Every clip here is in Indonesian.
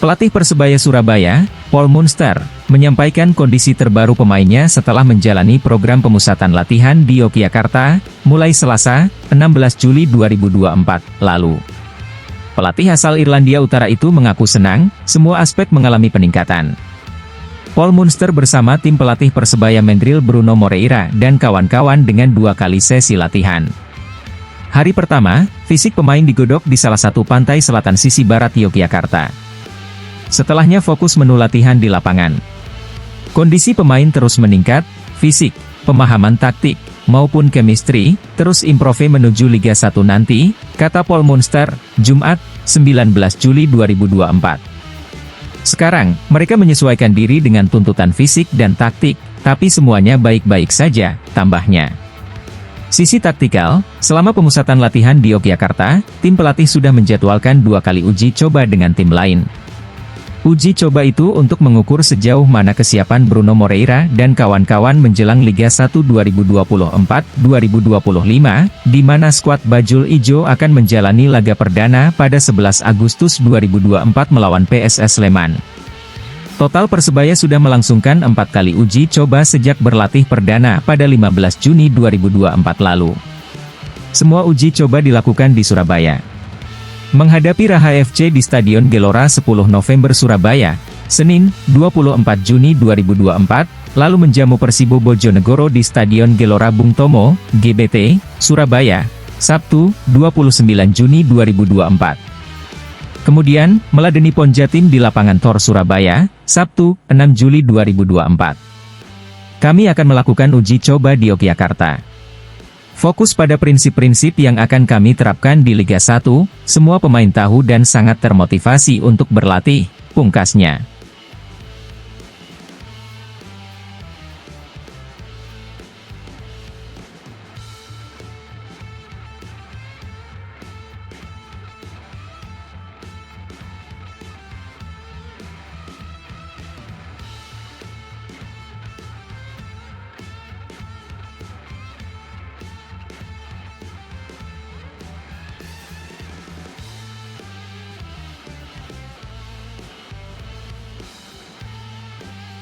Pelatih Persebaya Surabaya, Paul Munster, menyampaikan kondisi terbaru pemainnya setelah menjalani program pemusatan latihan di Yogyakarta, mulai Selasa, 16 Juli 2024, lalu. Pelatih asal Irlandia Utara itu mengaku senang, semua aspek mengalami peningkatan. Paul Munster bersama tim pelatih Persebaya Mendril Bruno Moreira dan kawan-kawan dengan 2 kali sesi latihan. Hari pertama, fisik pemain digodok di salah satu pantai selatan sisi barat Yogyakarta. Setelahnya fokus menu latihan di lapangan. Kondisi pemain terus meningkat, fisik, pemahaman taktik, maupun chemistry, terus improve menuju Liga 1 nanti, kata Paul Munster, Jumat, 19 Juli 2024. Sekarang, mereka menyesuaikan diri dengan tuntutan fisik dan taktik, tapi semuanya baik-baik saja, tambahnya. Sisi taktikal, selama pemusatan latihan di Yogyakarta, tim pelatih sudah menjadwalkan 2 kali uji coba dengan tim lain. Uji coba itu untuk mengukur sejauh mana kesiapan Bruno Moreira dan kawan-kawan menjelang Liga 1 2024-2025, di mana skuad Bajul Ijo akan menjalani laga perdana pada 11 Agustus 2024 melawan PSS Sleman. Total Persebaya sudah melangsungkan 4 kali uji coba sejak berlatih perdana pada 15 Juni 2024 lalu. Semua uji coba dilakukan di Surabaya. Menghadapi Raha FC di Stadion Gelora 10 November Surabaya, Senin, 24 Juni 2024, lalu menjamu Persibo Bojonegoro di Stadion Gelora Bung Tomo, GBT, Surabaya, Sabtu, 29 Juni 2024. Kemudian, meladeni Pon Jatim di lapangan Tor Surabaya, Sabtu, 6 Juli 2024. Kami akan melakukan uji coba di Yogyakarta. Fokus pada prinsip-prinsip yang akan kami terapkan di Liga 1, semua pemain tahu dan sangat termotivasi untuk berlatih, pungkasnya.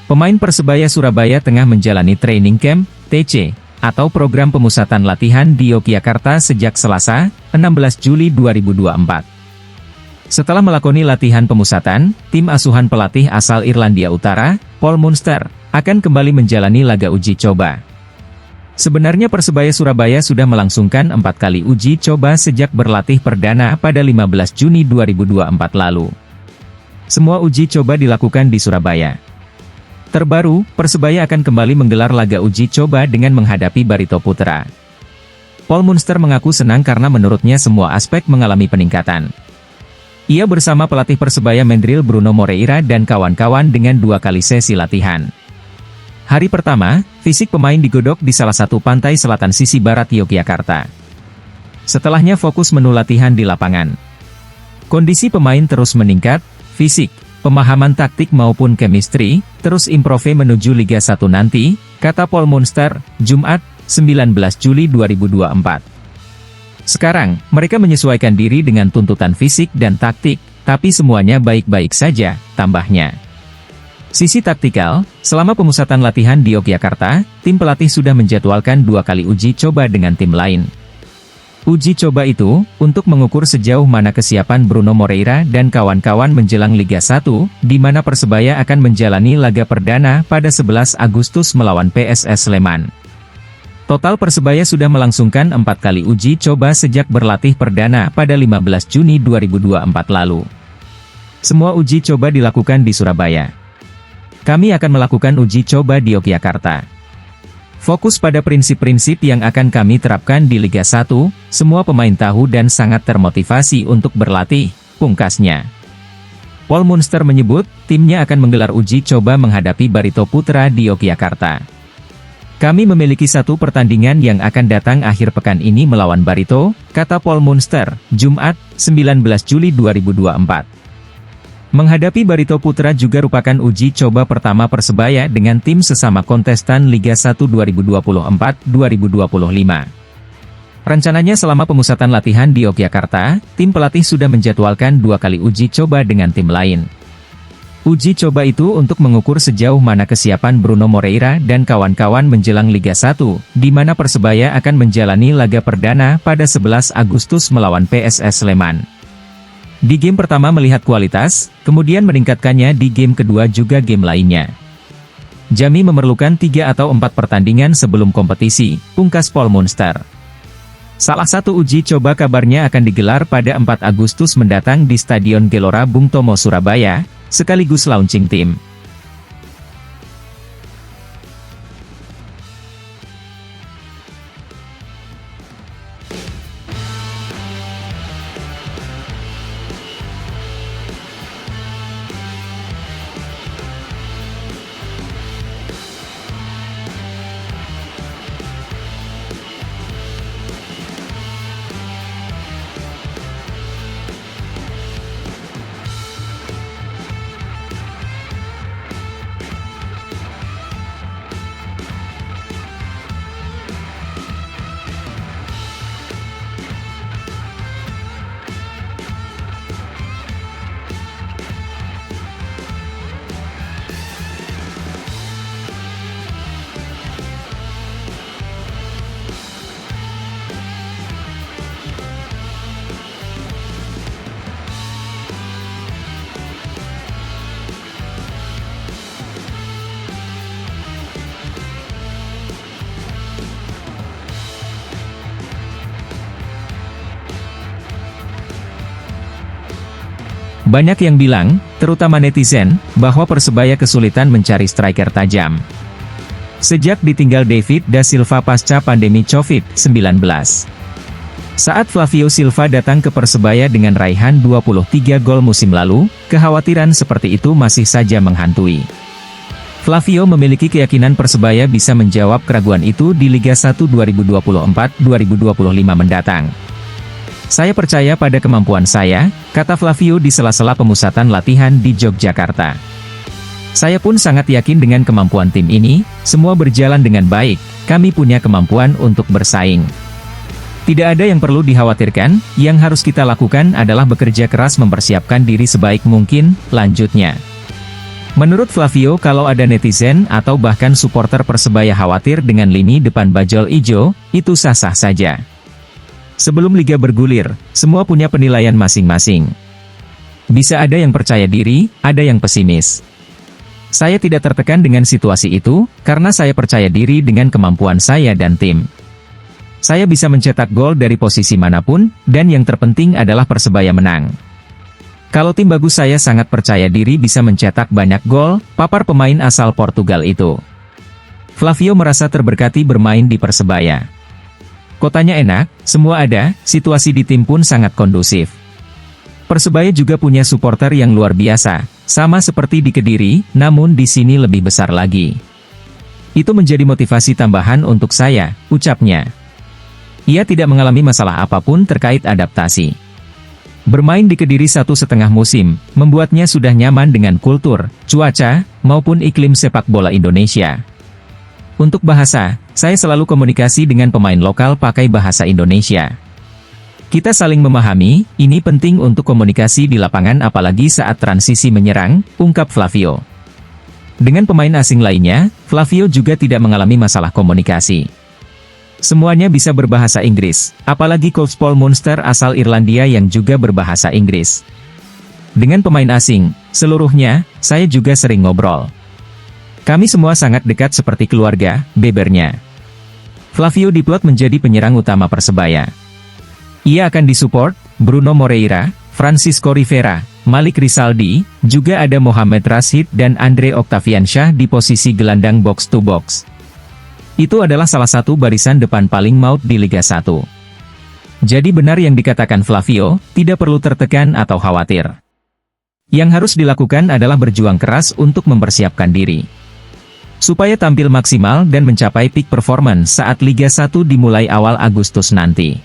Pemain Persebaya Surabaya tengah menjalani training camp, TC, atau program pemusatan latihan di Yogyakarta sejak Selasa, 16 Juli 2024. Setelah melakoni latihan pemusatan, tim asuhan pelatih asal Irlandia Utara, Paul Munster, akan kembali menjalani laga uji coba. Sebenarnya Persebaya Surabaya sudah melangsungkan 4 kali uji coba sejak berlatih perdana pada 15 Juni 2024 lalu. Semua uji coba dilakukan di Surabaya. Terbaru, Persebaya akan kembali menggelar laga uji coba dengan menghadapi Barito Putra. Paul Munster mengaku senang karena menurutnya semua aspek mengalami peningkatan. Ia bersama pelatih Persebaya Mendril Bruno Moreira dan kawan-kawan dengan 2 kali sesi latihan. Hari pertama, fisik pemain digodok di salah satu pantai selatan sisi barat Yogyakarta. Setelahnya fokus menu latihan di lapangan. Kondisi pemain terus meningkat, fisik, pemahaman taktik maupun chemistry, terus improve menuju Liga 1 nanti, kata Paul Munster, Jumat, 19 Juli 2024. Sekarang, mereka menyesuaikan diri dengan tuntutan fisik dan taktik, tapi semuanya baik-baik saja, tambahnya. Sisi taktikal, selama pemusatan latihan di Yogyakarta, tim pelatih sudah menjadwalkan 2 kali uji coba dengan tim lain. Uji coba itu, untuk mengukur sejauh mana kesiapan Bruno Moreira dan kawan-kawan menjelang Liga 1, di mana Persebaya akan menjalani laga perdana pada 11 Agustus melawan PSS Sleman. Total Persebaya sudah melangsungkan 4 kali uji coba sejak berlatih perdana pada 15 Juni 2024 lalu. Semua uji coba dilakukan di Surabaya. Kami akan melakukan uji coba di Yogyakarta. Fokus pada prinsip-prinsip yang akan kami terapkan di Liga 1, semua pemain tahu dan sangat termotivasi untuk berlatih, pungkasnya. Paul Munster menyebut, timnya akan menggelar uji coba menghadapi Barito Putra di Yogyakarta. Kami memiliki 1 pertandingan yang akan datang akhir pekan ini melawan Barito, kata Paul Munster, Jumat, 19 Juli 2024. Menghadapi Barito Putra juga merupakan uji coba pertama Persebaya dengan tim sesama kontestan Liga 1 2024-2025. Rencananya selama pemusatan latihan di Yogyakarta, tim pelatih sudah menjadwalkan 2 kali uji coba dengan tim lain. Uji coba itu untuk mengukur sejauh mana kesiapan Bruno Moreira dan kawan-kawan menjelang Liga 1, di mana Persebaya akan menjalani laga perdana pada 11 Agustus melawan PSS Sleman. Di game pertama melihat kualitas, kemudian meningkatkannya di game kedua juga game lainnya. Jami memerlukan 3 atau 4 pertandingan sebelum kompetisi, pungkas Paul Munster. Salah satu uji coba kabarnya akan digelar pada 4 Agustus mendatang di Stadion Gelora Bung Tomo Surabaya, sekaligus launching tim. Banyak yang bilang, terutama netizen, bahwa Persebaya kesulitan mencari striker tajam. Sejak ditinggal David da Silva pasca pandemi COVID-19. Saat Flavio Silva datang ke Persebaya dengan raihan 23 gol musim lalu, kekhawatiran seperti itu masih saja menghantui. Flavio memiliki keyakinan Persebaya bisa menjawab keraguan itu di Liga 1 2024-2025 mendatang. Saya percaya pada kemampuan saya, kata Flavio di sela-sela pemusatan latihan di Yogyakarta. Saya pun sangat yakin dengan kemampuan tim ini, semua berjalan dengan baik, kami punya kemampuan untuk bersaing. Tidak ada yang perlu dikhawatirkan, yang harus kita lakukan adalah bekerja keras mempersiapkan diri sebaik mungkin, lanjutnya. Menurut Flavio, kalau ada netizen atau bahkan supporter Persebaya khawatir dengan lini depan bajul ijo, itu sah-sah saja. Sebelum liga bergulir, semua punya penilaian masing-masing. Bisa ada yang percaya diri, ada yang pesimis. Saya tidak tertekan dengan situasi itu, karena saya percaya diri dengan kemampuan saya dan tim. Saya bisa mencetak gol dari posisi manapun, dan yang terpenting adalah Persebaya menang. Kalau tim bagus saya sangat percaya diri bisa mencetak banyak gol, papar pemain asal Portugal itu. Flavio merasa terberkati bermain di Persebaya. Kotanya enak, semua ada, situasi di tim pun sangat kondusif. Persebaya juga punya supporter yang luar biasa, sama seperti di Kediri, namun di sini lebih besar lagi. Itu menjadi motivasi tambahan untuk saya, ucapnya. Ia tidak mengalami masalah apapun terkait adaptasi. Bermain di Kediri 1,5 musim, membuatnya sudah nyaman dengan kultur, cuaca, maupun iklim sepak bola Indonesia. Untuk bahasa, saya selalu komunikasi dengan pemain lokal pakai bahasa Indonesia. Kita saling memahami, ini penting untuk komunikasi di lapangan apalagi saat transisi menyerang, ungkap Flavio. Dengan pemain asing lainnya, Flavio juga tidak mengalami masalah komunikasi. Semuanya bisa berbahasa Inggris, apalagi coach Paul Munster asal Irlandia yang juga berbahasa Inggris. Dengan pemain asing, seluruhnya, saya juga sering ngobrol. Kami semua sangat dekat seperti keluarga, bebernya. Flavio diplot menjadi penyerang utama Persebaya. Ia akan disupport Bruno Moreira, Francisco Rivera, Malik Rizaldi, juga ada Mohamed Rashid dan Andre Octaviansyah di posisi gelandang box to box. Itu adalah salah satu barisan depan paling maut di Liga 1. Jadi benar yang dikatakan Flavio, tidak perlu tertekan atau khawatir. Yang harus dilakukan adalah berjuang keras untuk mempersiapkan diri. Supaya tampil maksimal dan mencapai peak performance saat Liga 1 dimulai awal Agustus nanti.